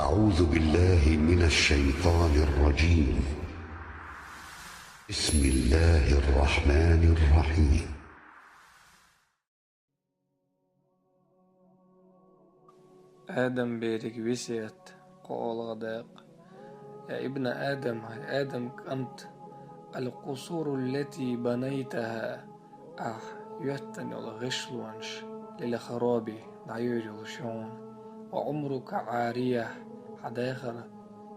أعوذ بالله من الشيطان الرجيم. بسم الله الرحمن الرحيم. آدم بيرك بيسيت قول غداق يا ابن آدم هاي آدم أنت القصور التي بنيتها يتن الغشلونش للخرابي نعير الشون وعمرك عارية حداخر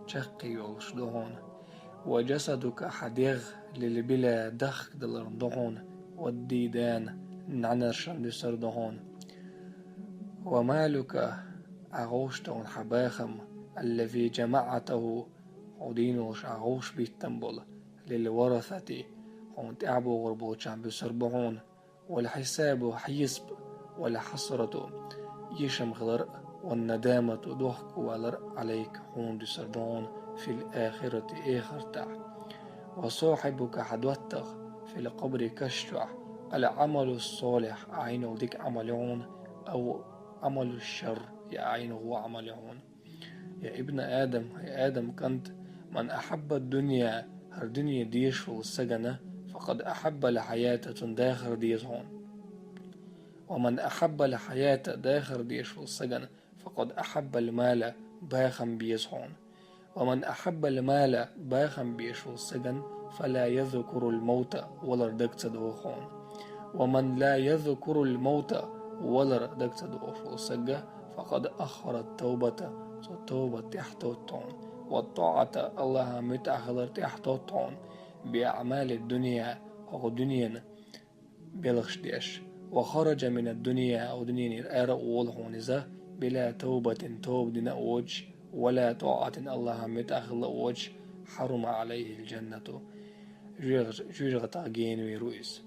شقي الشدهون وجسدك حديغ للبلا دخ دلردهون والديدان نعنرشن لسردهون ومالك أغوشتون حباخم الذي جمعته عدينوش أغوش بالتنبل للورثة هون تعبو غربوشان بسربهون والحساب حيسب والحسرة يشم غلر والندامة ضحك ولر عليك هون بسردون في الآخرة آخرته وصاحبك حدوتك في القبر كشتع العمل الصالح عينه ديك عملون أو عمل الشر يا عينه عملون يا ابن آدم يا آدم كنت من أحب الدنيا الدنيا ديش والسجنة فقد أحب الحياة داخل ديزهون ومن أحب الحياة داخل ديش والسجن فقد أحب المال باخم بيزهون ومن أحب المال باخم بيش والسجن فلا يذكر الموت ولا ردكت دوخون ومن لا يذكر الموت ولا ردكت دوخ والسجة فقد أخر التوبة تحت الطون والطاعة الله متأخر تحت الطون بأعمال الدنيا أو دنيا بلغش ديش وخرج من الدنيا أو دنيا الآر والهونزة بلا توبة توب دين أوج ولا طاعة الله متأخر أوج حرم عليه الجنة جوجغ تاجين ويرويس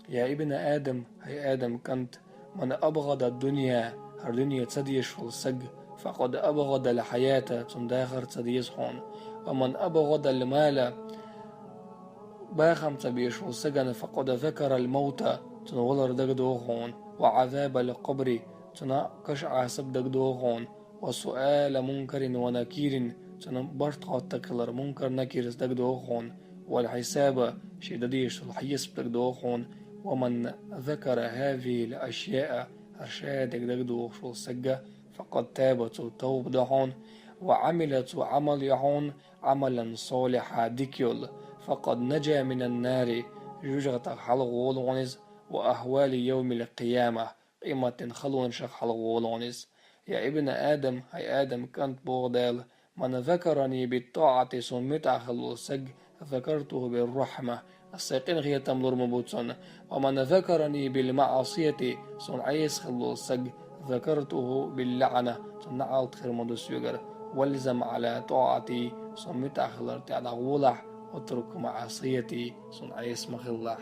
يا ابن آدم هي آدم كنت من أبغض الدنيا الدنيا تسديش والسج فقد أبغض الحياة تنداخر تسديس هون ومن أبغض المال باخم تبيش والسجن فقد ذكر الموت تنولر دقدو هون وعذاب القبر تناقش عاسب دقدو هون وسؤال منكر ونكير تنبرت تكلر منكر نكير دقدو هون والحساب شدديش الحيس دقدو هون ومن ذكر هذه الأشياء أرشادك دقدو والسجة فقد تابت توب دهون وعملت عمل يهون عملا صالحا ديكيول فقد نجا من النار جوجغت حلغول ونز وأهوال يوم القيامة قيمة خلون شخ حلغول ونز يا ابن آدم هاي آدم كنت بغدال من ذكرني بالطاعة سمت أخلو سج ذكرته بالرحمة الساقين غير تملر مبوتسون ومن ذكرني بالمعصية سن عيس خلو سج ذكرته باللعنة سنعالت خير مدس يجر والزم على طاعتي سمت أخلرت على غولح واترك معصيتي سن عيس مخلح